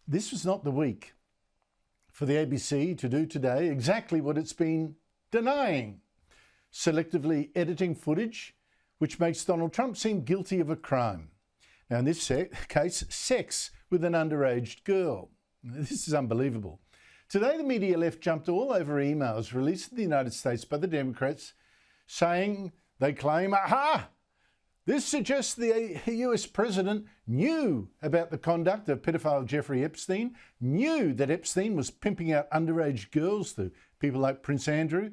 This was not the week for the ABC to do today exactly what it's been denying: selectively editing footage which makes Donald Trump seem guilty of a crime. Now, in this case, sex with an underage girl. This is unbelievable. Today, the media left jumped all over emails released in the United States by the Democrats saying, they claim, aha! This suggests the US president knew about the conduct of paedophile Jeffrey Epstein, knew that Epstein was pimping out underage girls to people like Prince Andrew,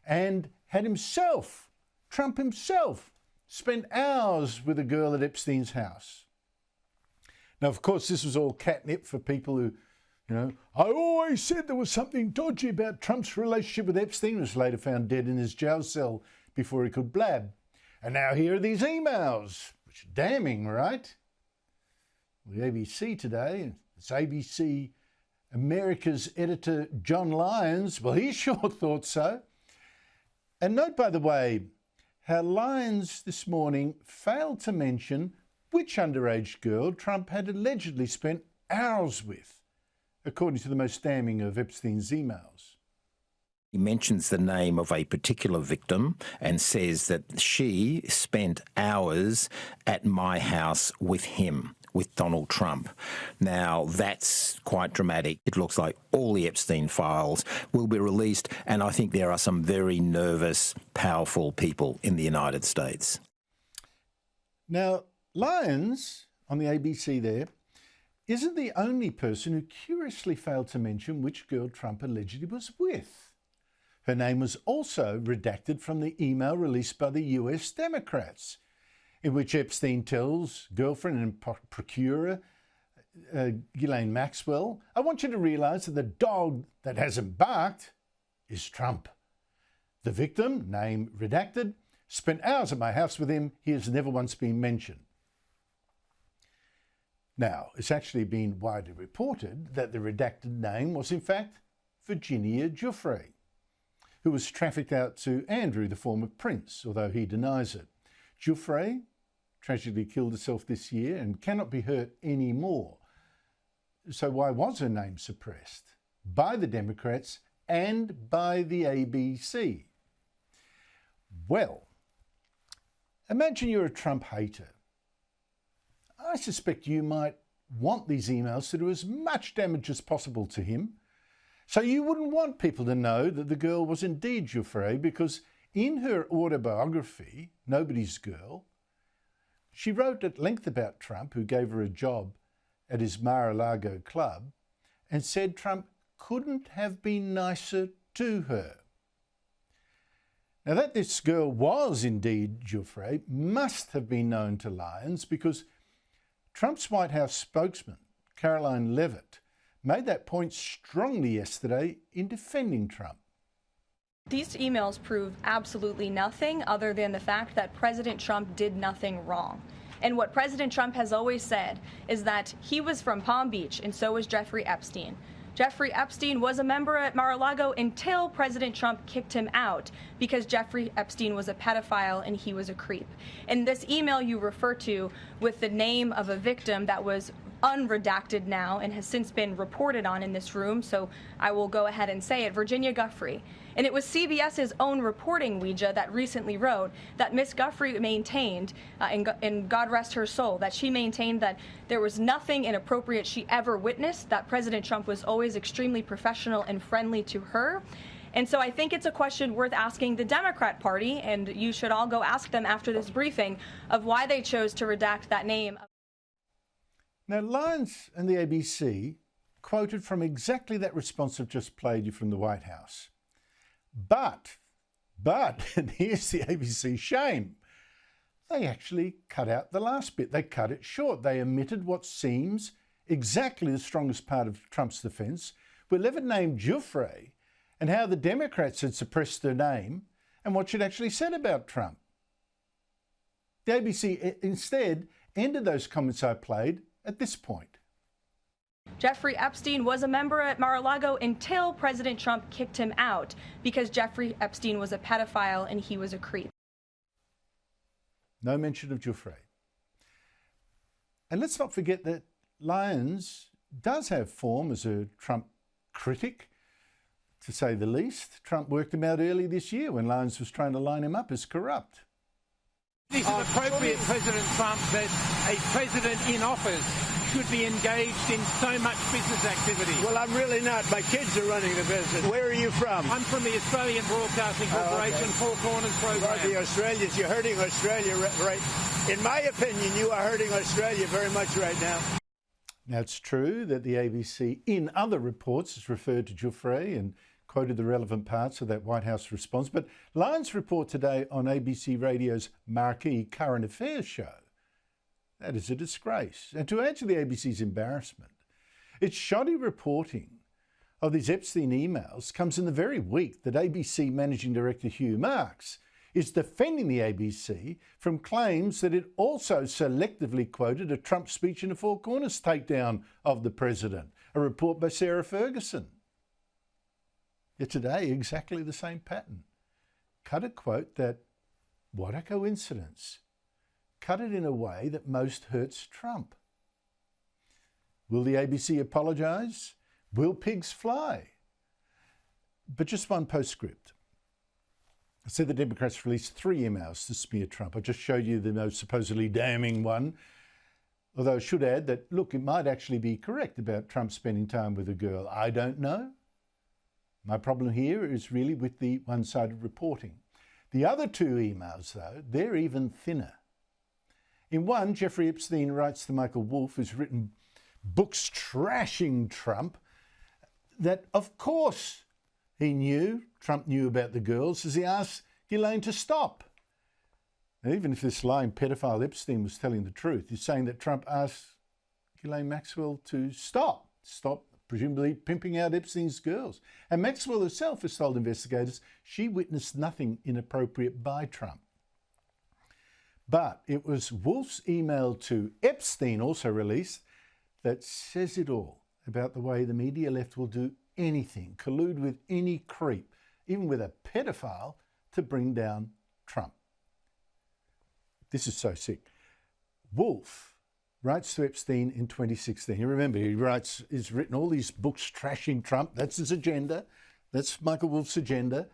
and had himself, Trump himself, spent hours with a girl at Epstein's house. Now, of course, this was all catnip for people who, I always said there was something dodgy about Trump's relationship with Epstein, who was later found dead in his jail cell before he could blab. And now here are these emails, which are damning, right? Well, the ABC today, it's ABC America's editor John Lyons, well, he sure thought so. And note, by the way, how Lyons this morning failed to mention which underage girl Trump had allegedly spent hours with, according to the most damning of Epstein's emails. He mentions the name of a particular victim and says that she spent hours at my house with him, with Donald Trump. Now, that's quite dramatic. It looks like all the Epstein files will be released, and I think there are some very nervous, powerful people in the United States. Now, Lyons, on the ABC there, isn't the only person who curiously failed to mention which girl Trump allegedly was with. Her name was also redacted from the email released by the US Democrats, in which Epstein tells girlfriend and procurer Ghislaine Maxwell, I want you to realise that the dog that hasn't barked is Trump. The victim, name redacted, spent hours at my house with him. He has never once been mentioned. Now, it's actually been widely reported that the redacted name was in fact Virginia Jeffrey, who was trafficked out to Andrew, the former prince, although he denies it. Jeffrey tragically killed herself this year and cannot be hurt anymore. So why was her name suppressed? By the Democrats and by the ABC. Well, imagine you're a Trump hater. I suspect you might want these emails to do as much damage as possible to him. So you wouldn't want people to know that the girl was indeed Jeffrey, because in her autobiography, Nobody's Girl, she wrote at length about Trump, who gave her a job at his Mar-a-Lago club, and said Trump couldn't have been nicer to her. Now, that this girl was indeed Jeffrey must have been known to Lyons, because Trump's White House spokesman, Caroline Leavitt, made that point strongly yesterday in defending Trump. These emails prove absolutely nothing other than the fact that President Trump did nothing wrong. And what President Trump has always said is that he was from Palm Beach, and so was Jeffrey Epstein. Jeffrey Epstein was a member at Mar-a-Lago until President Trump kicked him out because Jeffrey Epstein was a pedophile and he was a creep. And this email you refer to with the name of a victim that was unredacted now and has since been reported on in this room, so I will go ahead and say it, Virginia Giuffre. And it was CBS's own reporting, Ouija, that recently wrote that Miss Giuffre maintained, and God rest her soul, that she maintained that there was nothing inappropriate she ever witnessed, that President Trump was always extremely professional and friendly to her. And so I think it's a question worth asking the Democrat Party, and you should all go ask them after this briefing, of why they chose to redact that name. Now, Lyons and the ABC quoted from exactly that response I've just played you from the White House. But, and here's the ABC shame, they actually cut out the last bit. They cut it short. They omitted what seems exactly the strongest part of Trump's defence, where Leavitt named Jeffrey and how the Democrats had suppressed her name and what she'd actually said about Trump. The ABC instead ended those comments I played at this point. Jeffrey Epstein was a member at Mar-a-Lago until President Trump kicked him out because Jeffrey Epstein was a pedophile and he was a creep. No mention of Jeffrey. And let's not forget that Lyons does have form as a Trump critic, to say the least. Trump worked him out early this year when Lyons was trying to line him up as corrupt. Is it appropriate, President Trump, that a president in office should be engaged in so much business activity? Well, I'm really not. My kids are running the business. Where are you from? I'm from the Australian Broadcasting Corporation, Four Corners program. Well, the Australians, you're hurting Australia, right? In my opinion, you are hurting Australia very much right now. Now, it's true that the ABC, in other reports, has referred to Jeffrey and quoted the relevant parts of that White House response. But Lyons' report today on ABC Radio's marquee current affairs show, that is a disgrace. And to add to the ABC's embarrassment, its shoddy reporting of these Epstein emails comes in the very week that ABC Managing Director Hugh Marks is defending the ABC from claims that it also selectively quoted a Trump speech in the Four Corners takedown of the president, a report by Sarah Ferguson. Yet today, exactly the same pattern. Cut a quote that, what a coincidence, cut it in a way that most hurts Trump. Will the ABC apologise? Will pigs fly? But just one postscript. I said the Democrats released 3 emails to smear Trump. I just showed you the most supposedly damning one. Although I should add that, look, it might actually be correct about Trump spending time with a girl. I don't know. My problem here is really with the one-sided reporting. The other 2 emails, though, they're even thinner. In one, Jeffrey Epstein writes to Michael Wolff, who's written books trashing Trump, that of course Trump knew about the girls, as he asked Ghislaine to stop. And even if this lying pedophile Epstein was telling the truth, he's saying that Trump asked Ghislaine Maxwell to stop presumably pimping out Epstein's girls. And Maxwell herself has told investigators she witnessed nothing inappropriate by Trump. But it was Wolff's email to Epstein, also released, that says it all about the way the media left will do anything, collude with any creep, even with a pedophile, to bring down Trump. This is so sick. Wolff writes to Epstein in 2016. You remember, he's written all these books trashing Trump. That's his agenda. That's Michael Wolff's agenda.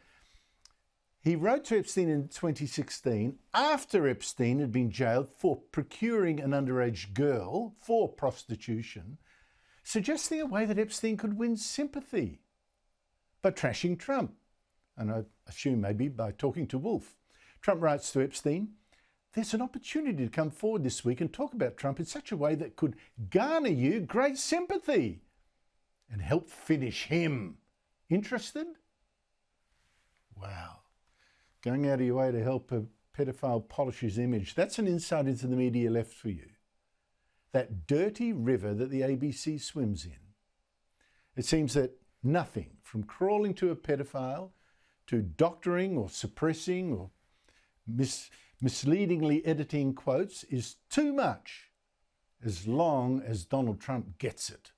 He wrote to Epstein in 2016 after Epstein had been jailed for procuring an underage girl for prostitution, suggesting a way that Epstein could win sympathy by trashing Trump. And I assume maybe by talking to Wolff. Trump writes to Epstein, "There's an opportunity to come forward this week and talk about Trump in such a way that could garner you great sympathy and help finish him. Interested?" Wow. Going out of your way to help a pedophile polish his image. That's an insight into the media left for you. That dirty river that the ABC swims in. It seems that nothing from crawling to a pedophile to doctoring or suppressing or misleadingly editing quotes is too much as long as Donald Trump gets it.